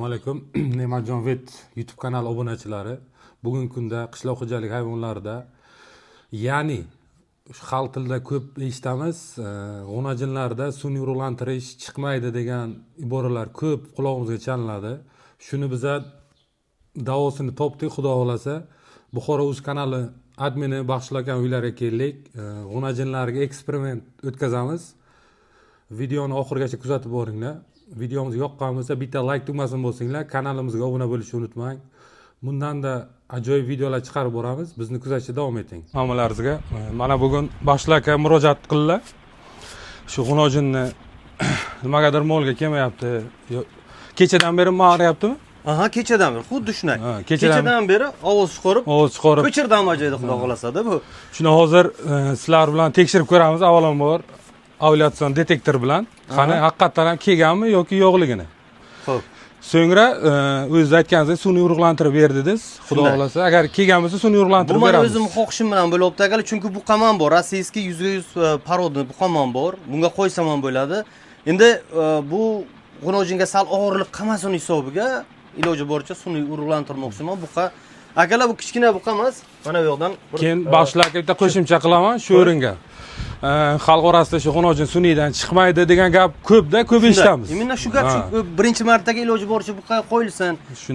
Assalomu alaykum. Ne'matjon vet YouTube kanali obunachilari. Bugungi kunda qishloq xo'jalik hayvonlarida, ya'ni xalq tilida ko'p eshitamiz, g'unajinlarda sun'iy urug'lantirish chiqmaydi degan iboralar ko'p qulog'imizga chalinadi. Shuni biza davosini topdik, xudo xolasa. Buxoro.uz kanali admini Baxshul aka uylariga keldik. G'unajinlarga eksperiment o'tkazamiz. Videoni oxirigacha kuzatib boringlar. Videomiz yoqqan bo'lsa bitta like tugmasini bosinglar, kanalimizga obuna bo'lishni unutmang. Bundanda ajoyib videolar chiqarib boramiz. Bizni kuzatishda davom eting. Hammalaringizga mana bugun Baxshul aka murojaat qildilar. Shu g'unojinni nimagadir molga kelmayapti. Kechadan beri ma'rayaptimi? Aha, kechadan beri xuddi shunday. Kechadan beri ovoz chiqarib ko'chirdan majayda xudo xohlasa-da bu. Shuni hozir sizlar bilan tekshirib ko'ramiz avvalambor. Ovulyatsiyon detektor bilan qani haqiqatan ham kelganmi yoki yo'qligini. Xo'p. So'ngra o'zingiz aytganingizdek sun'iy urug'lantirib berdingiz. Xudo xolasa, agar kelgan bo'lsa sun'iy urug'lantirib beramiz. Bu men o'zim xohishim bilan bo'lyapti aka, chunki bu qamon bor, rossiyskiy 100% parodni bu qamon bor. Bunga qo'ysam ham bo'ladi. Endi bu g'unojinga sal og'irlik qilmasin hisobiga iloji boricha sun'iy urug'lantirmoqchiman. Buqa akalar bu kichkina buqa emas. Mana bu yoqdan keyin boshlarga bitta qo'shimcha qilaman shu o'ringa. Xalq orasida shu g'unojin sun'iydan chiqmaydi degan gap ko'p-da, ko'p eshitamiz. Mana shu gap shu birinchi martaga iloji boricha buqa qo'yilsin,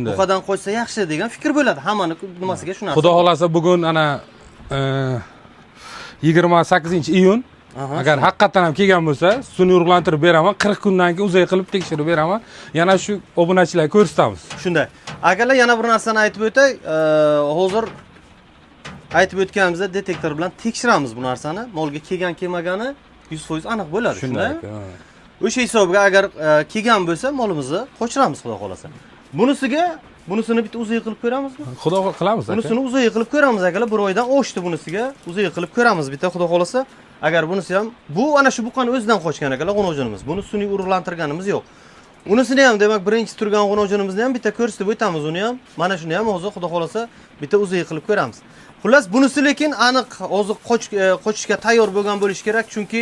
buqadan qo'ysa yaxshi degan fikr bo'ladi. Hammani nimasiga shu narsa. Xudo xolasa bugun ana 28-iyun agar haqiqatan ham kelgan bo'lsa, sun'iy urug'lantirib beraman. 40 kundan keyin uzay qilib tekshirib beraman. Yana shu obunachilarga ko'rsatamiz. Shunday. Akalar yana bir narsani aytib o'tay. Hozir aytib o'tganimizda detektor bilan tekshiramiz bu narsani. Molga kelgan kelmagani 100% aniq bo'ladi. Shunday. O'sha hisobga agar kelgan bo'lsa, molimizni qo'chiramiz xudo xolasa. Bunisini bitta uzay qilib ko'ramizmi? Xudo qilamiz aka. Bunisini uzay qilib ko'ramiz akalar. Bir oydan oshdi bunisiga. Uzay qilib ko'ramiz bitta xudo xolasa. Agar bunisi ham bu ana shu buqani o'zidan qochgan akalar g'unojinimiz. Buni sun'iy urug'lantirganimiz yo'q. Unisini ham demak birinchi turgan g'unojinimizni ham bitta ko'rsatib o'tamiz uni ham. Mana shuni ham hozir xudo xolasa bitta uzay qilib ko'ramiz. Xullas bunisi lekin aniq hozir qochishga tayyor bo'lgan bo'lish kerak, chunki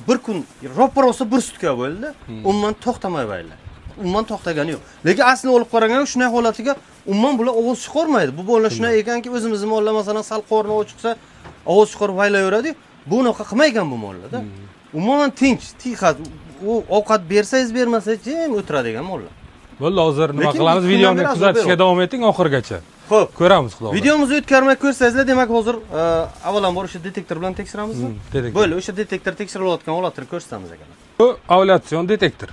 bir kun ropar olsa bir sutka bo'ldi. Umuman to'xtamay baylar. Umuman to'xtagani yo'q. Lekin aslini olib qaraganda shunday holatiga umuman bular ovoz chiqarmaydi. Bu bolalar shunday ekanki, o'zimizning mollar masalan sal qorni ochiqsa ovoz chiqarib baylayveradi. Bu unaqa qilmaygan bu mollarda. Umuman tinch, tiyqat. U ovqat bersangiz bermasangiz jim o'tiradigan mollar. Bo'ldi, hozir nima qilamiz? Videoni kuzatishga davom eting oxirigacha. Xo'p, ko'ramiz xudo. Videomizni o'tkarmay ko'rsangizlar, demak hozir avvalambor o'sha detektor bilan tekshiramizmi? Bo'ldi, o'sha detektor tekshirilayotgan holatni ko'rsatamiz akalar. Bu ovulyatsiyon detektor.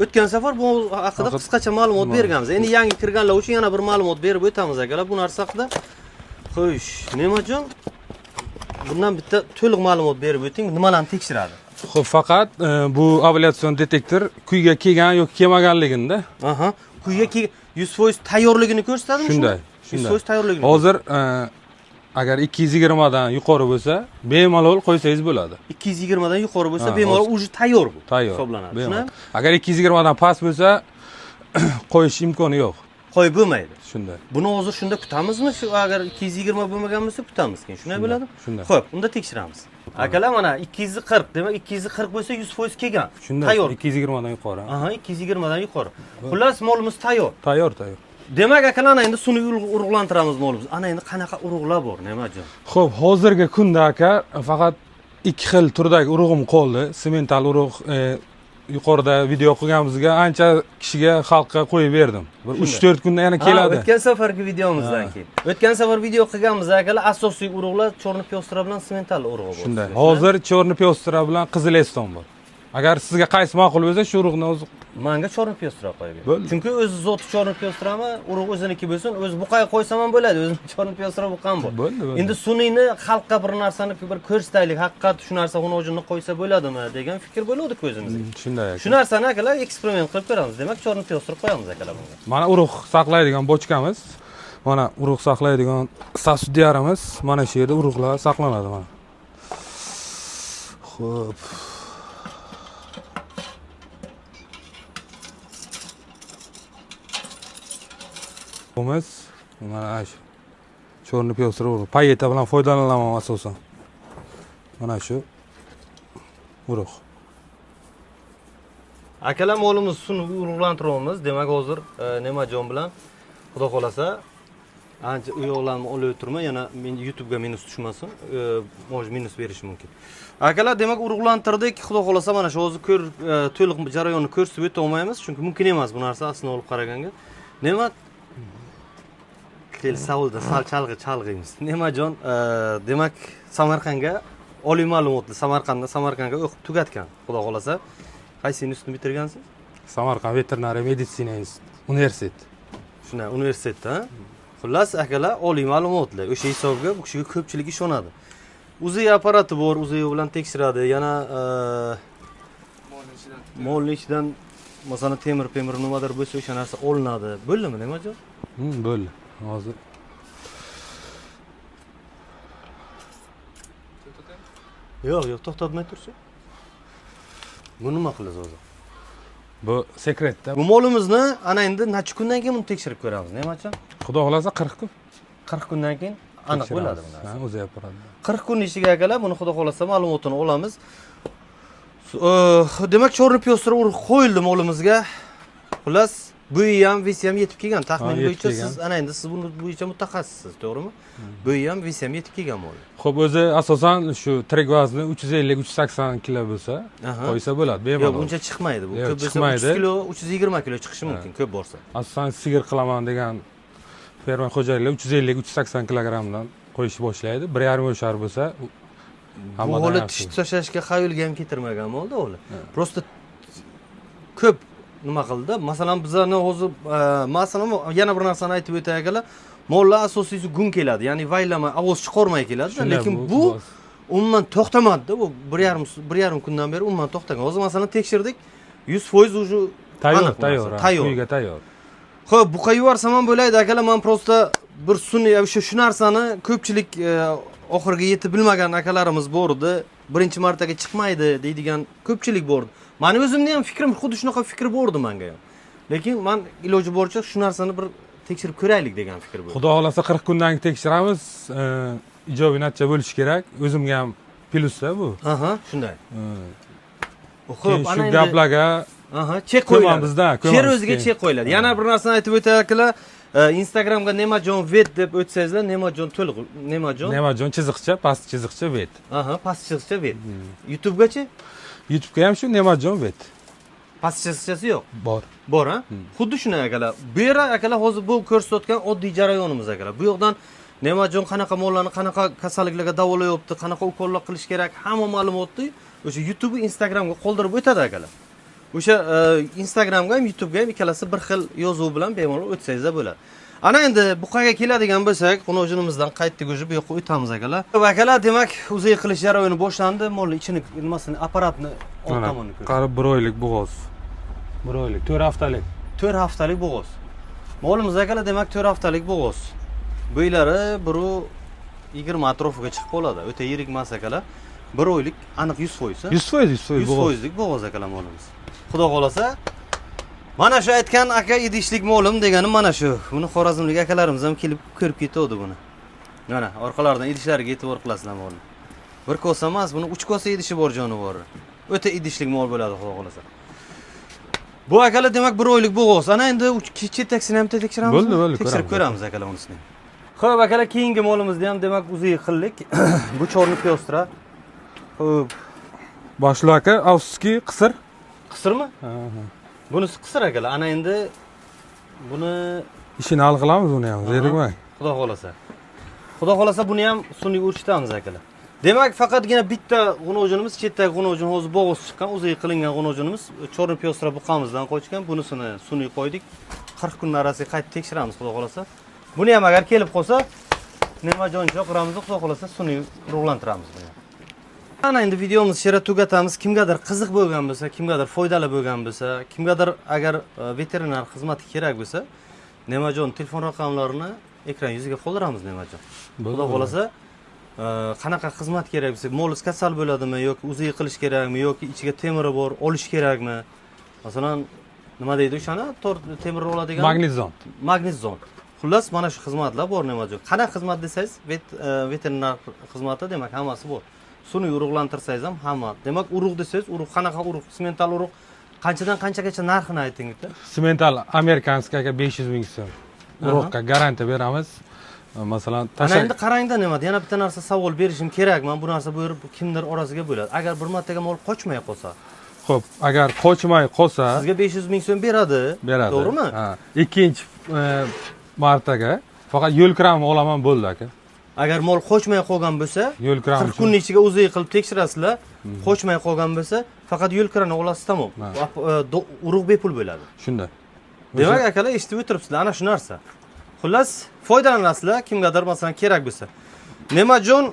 O'tgan safar bu haqida qisqacha ma'lumot berganmiz. Endi yangi kirganlar uchun yana bir ma'lumot berib o'tamiz akalar bu narsa haqida. Xo'sh, Ne'matjon, bundan bitta to'liq ma'lumot berib o'ting, nimalarni tekshiradi? Xo'p, faqat bu ovulyatsiyon detektor kuyga kelgan yoki kelmaganligini-da. Aha, kuyga 100% tayyorligini ko'rsatadimi? Shunday. 100% tayyorligini. Hozir agar 220 dan yuqori bo'lsa, bemalol qo'ysangiz bo'ladi. 220 dan yuqori bo'lsa, bemalol уже tayyor bu. Hisoblanadi. Agar 220 dan past bo'lsa, qo'yish imkoni yo'q. Qo'yib bo'lmaydi. Shunday. Buni hozir shunda kutamizmi? Shu agar 220 bo'lmagan bo'lsa kutamiz keyin. Shunday bo'ladi? Shunday. Xo'p, unda tekshiramiz. Akalar mana 240, demak 240 bo'lsa 100% kelgan. Tayyor. 220 dan yuqori. Aha, 220 dan yuqori. Xullas molimiz tayyor. Tayyor. Demak akalar endi sun'iy urug'lantiramiz molimizni. Ana endi qanaqa urug'lar bor, Ne'matjon? Xo'p, hozirgi kunda aka faqat ikki xil turdagi urug'im qoldi. Semental urug' yuqorida video qilganimizga ancha kishiga xalqqa qo'yib berdim. Bir 3-4 kunda yana keladi. O'tgan safargi videomizdan keyin. O'tgan safar video qilganmiz akalar, asosiy urug'lar chorni pyostra bilan semental urug'i bor. Shunday. Hozir chorni pyostra bilan qizil eston bor. Agar sizga qaysi ma'qul bo'lsa, shu urug'ni o'zi menga chorni pyostra qo'yib ber. Chunki o'zi zoti chorni pyostrami, urug' o'ziniki bo'lsin, o'zi buqay qo'ysam ham bo'ladi. O'zim chorni pyostra buqam bor. Endi sun'iyni xalqqa bir narsani bir ko'rsataylik, haqiqat shu narsa g'unojinni qo'ysa bo'ladimi degan fikr bo'ladi ko'zimizga. Shunday. Shu narsani akalar eksperiment qilib ko'ramiz. Demak, chorni pyostra qo'yamiz akalar bunga. Mana urug' saqlaydigan bochkamiz. Mana urug' saqlaydigan sasudiyarimiz. Mana shu yerda urug'lar saqlanadi mana. Xo'p. Mana shu chorni pyostra urug'. Payeta bilan foydalanaman asosan. Mana shu urug'. Akalar molimiz sun'iy urug'lantiramiz. Demak, hozir Nemajon bilan xudo xolasa ancha uyoqlarni olib o'tirma, yana men YouTube ga minus tushmasin. Moj minus berishi mumkin. Akalar, demak, urug'lantirdik. Xudo xolasa mana shu hozir to'liq jarayonni ko'rsatib o'ta olmaymiz, chunki mumkin emas bu narsa aslini olib qaraganda. Nima savolda sal chalg'iymiz. Nemajon, demak, Samarqandga oliy ma'lumotli Samarqandga o'qib tugatgan. Xudo xolasa, qaysi institutni bitirgansiz? Samarqand veterinariya meditsina universiteti. Shuna universitetda. Xullas, akalar oliy ma'lumotli. O'sha hisobga bu kishiga ko'pchilik ishonadi. UZI apparati bor, UZI bilan tekshiradi. Yana molning ichidan masalan temir nimadir bo'lsa o'sha narsa olinadi. Bo'ldimi, Nemajon? Bo'ldi. Hozir yo'q, to'xtatmay tursin. Bu nima qilasiz o'zi? bu sekretda. Bu molimizni ana endi necha kundan keyin buni tekshirib ko'ramiz, Nemajon? Xudo xolasa 40 kun. 40 kundan keyin aniq bo'ladi bu narsa. Ha, o'zi yaparadi. 40 kun ichiga akalar buni xudo xolasa ma'lumotini olamiz. Demak, chorni piyostra urug' qo'yildi molimizga. Xullas, bo'yi ham, vesi ham yetib kelgan. Taxmin bo'yicha siz ana endi siz buni bo'yicha mutaxassissiz, to'g'rimi? Bo'yi ham, vesi ham yetib kelgan mol. Xo'p, o'zi asosan shu tirik vazni 350-380 kilo bo'lsa, qo'ysa bo'ladi, bemalol. Yo'q, uncha chiqmaydi bu. Yo'q, Ko'p bo'lsa chiqmaydi. 3 kilo, 320 kilo chiqishi mumkin, ko'p bo'lsa. Asosan sigir qilaman degan fermer xo'jaliklar 350-380 kilogrammdan qo'yishni boshlaydi. 1,5 yoshar bo'lsa, bu holi tish tashlashga xayolga ham ketirmagan molda holi. Prosta ko'p nima qildi? Masalan, bizlarni hozir masalan yana bir narsani aytib o'tay akalar. Mollar asosiysi gun keladi, ya'ni vaylama, ovoz chiqarmay keladi, lekin bu umuman to'xtamadi. Bu 1,5 kundan beri umuman to'xtagan. Hozir masalan tekshirdik, 100% уже tayyor. Uyga tayyor. Xo'p, bu qayuvarsam ham bo'laydi akalar. Men prosta bir sun'iy shu narsani ko'pchilik oxiriga yetib bilmagan akalarimiz bor edi. Birinchi martaga chiqmaydi deydigan ko'pchilik bor edi. Meni o'zimning ham fikrim xuddi shunaqa fikr bor edi menga ham. Lekin men iloji boricha shu narsani bir tekshirib ko'raylik degan fikr bo'ldi. Xudo xolasa 40 kundan keyin tekshiramiz. Ijobiy natija bo'lishi kerak. O'zimga ham plusda bu. Aha, shunday. Xo'p, ana shu gaplarga chek qo'yiladi. Bizda Sher o'ziga chek qo'yiladi. Yana bir narsani aytib o'tay akalar. Instagramga Nemajon vet deb o'tsangizlar, Nemajon to'liq Nemajon chiziqcha, past chiziqcha vet. Past chiziqcha vet. YouTubegachi? YouTube'ga ham shu Nemajon vet. Past chiziqchasi yo'q. Bor, ha? Xuddi shunday akalar. Bu yerda akalar hozir bu ko'rsatgan oddiy jarayonimiz akalar. Bu yoqdan Nemajon qanaqa mollarni qanaqa kasalliklarga davolayapti, qanaqa ukollar qilish kerak, hamma ma'lumotni o'sha YouTube, Instagramga qoldirib o'tadi akalar. O'sha Instagramga ham YouTube'ga ham ikkalasi bir xil yozuv bilan bemalol o'tsangizlar bo'ladi. Ana endi buqaga keladigan bo'lsak, qonojinimizdan qaytdik o'sha bu yoqqa o'tamiz akalar. Akalar, demak, o'zi qilish jarayoni boshlandi. Molning ichini, nimasini, apparatni old tomonini ko'ring. Qarib 1 oylik bo'g'oz. 1 oylik, 4 haftalik. 4 haftalik bo'g'oz. Molimiz akalar, demak 4 haftalik bo'g'oz. Bo'ylari 120 atrofiga chiqib qoladi. O'ta yirik emas akalar. 1 oylik aniq 100%. 100% lik bo'g'oz akalar molimiz. Xudo xolasa, mana shu aytgan aka idishlik molim deganim mana shu. Buni xorazmlik akalarimiz ham kelib ko'rib ketdi buni. Mana orqalaridan idishlariga e'tibor qilasizlar molni. Bir kosa emas, buni 3 kosa idishi bor jonivori. O'ta idishlik mol bo'ladi xudo xolasa. Bu akalar demak 1 oylik bo'g'oz. Ana endi chetdagisini ham tekshiramiz. Bo'ldi, tekshirib ko'ramiz akalar unisini. Xo'p akalar, keyingi molimizni ham demak uzi qildik. Bu chorni piyostra. Xo'p. Boshli aka, avski qisir. Qisirmi? Bunisi qisir akalar. Ana endi buni ishini hal qilamiz uni ham, zerikmang. Xudo xolasa. Xudo xolasa buni ham sun'iy urishtiramiz akalar. Demak, faqatgina bitta g'unojinimiz, chetdagi g'unojin hozir bo'g'oz chiqqan, o'zi qilingan g'unojinimiz chorni piyostra buqamizdan qo'ygan. Bunisini sun'iy qo'ydik. 40 kun orasiga qaytib tekshiramiz xudo xolasa. Buni ham agar kelib qolsa, Nemajoncha quramiz, xudo xolasa sun'iy urug'lantiramiz buni. Ana endi videomizni shera tugatamiz. Kimgadir qiziq bo'lgan bo'lsa, kimgadir foydali bo'lgan bo'lsa, kimgadir agar veterinar xizmati kerak bo'lsa, Nemajon telefon raqamlarini ekran yuziga qoldiramiz Nemajon. Xudo xolasa, qanaqa xizmat kerak bo'lsa, molingiz kasal bo'ladimi yoki o'zi qilish kerakmi yoki ichiga temiri bor, olish kerakmi? Masalan, nima deydi o'shani? Temir oladigan Magnezon. Xullas, mana shu xizmatlar bor Nemajon. Qanaqa xizmat desangiz, veterinar xizmati demak hammasi bor. Sun'iy urug'lantirsangiz ham hamma. Demak, urug' desangiz, urug' qanaqa urug'? Semental urug', Qanchadan qanchagacha narxini ayting bitta. Simental amerikanskaga 500 ming so'm. Urug'ga garantiya beramiz. Masalan, Ana endi qarangda nima, yana bitta narsa savol berishim kerak. Men bu narsa bu kimdir orasiga bo'ladi. Agar bir martaga mol qochmay qolsa, xo'p, agar qochmay qolsa, sizga 500 ming so'm beradi. To'g'rimi? Ha. Ikkinchi martaga faqat yo'l kiramni olaman bo'ldi aka. Agar mol qochmay qolgan bo'lsa, Yo'l kiram 40 kunning ichiga o'zi qilib tekshirasizlar. Qochmay qolgan bo'lsa, faqat yo'l kirini olasiz tamom. Urug' bepul bo'ladi. Shunday. Demak, akalar eshitib o'tiribsizlar, ana shu narsa. Xullas, foydalanasizlar, kimgadir masalan kerak bo'lsa. Nemajon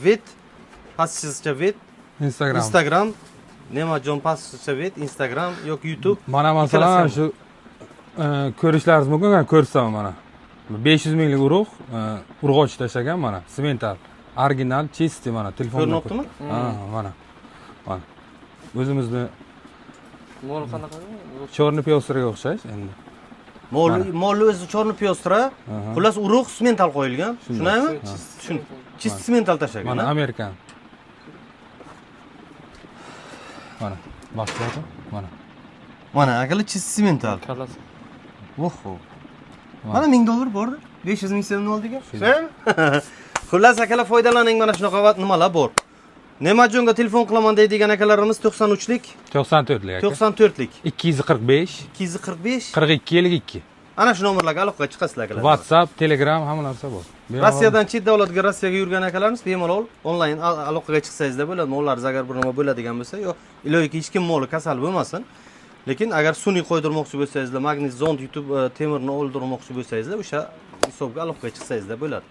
vet pastizcha vet Instagram Nemajon pastizcha vet Instagram yoki YouTube. Mana masalan shu ko'rishlaringiz mumkin, ko'rsataman mana. 500 minglik urg'och tashlagan mana, simental, original, чистый mana telefon. Ko'rinyaptimi? Ha, mana. Mana. O'zimizni Mol qanaqa? chorni piyosraga o'xshash endi. Molni o'zi chorni piyostra, xullas urug' simental qo'yilgan. Shunaymi? Chist simental tashlagan. Mana Amerikan. Mana. Baxtiyatmi? Mana. Mana akalar chist simental. Kalasi. Oho. Mana $1000 bordi. 500 ming so'mni oldiga. Xullas akalar foydalaning, mana shunaqa nimalar bor. Nemajonga telefon qilaman deydigan akalarimiz 93lik, 94lik aka. 94lik, 245 245. 4252. Ana shu nomerlarga aloqaga chiqasizlar akalar. WhatsApp, Telegram hamma narsa bor. Rossiyadan chet davlatga Rossiyaga yurgan akalarimiz bemalol onlayn aloqaga chiqsangizda bo'ladi. Mollaringiz agar bir nima bo'ladigan bo'lsa, yo iloyiki hech kim moli kasal bo'lmasin. Lekin agar sun'iy qo'ydirmoqchi bo'lsangizlar, magnit zond yutib temirni o'ldirmoqchi bo'lsangizlar, o'sha hisobga aloqaga chiqsangizda bo'ladi.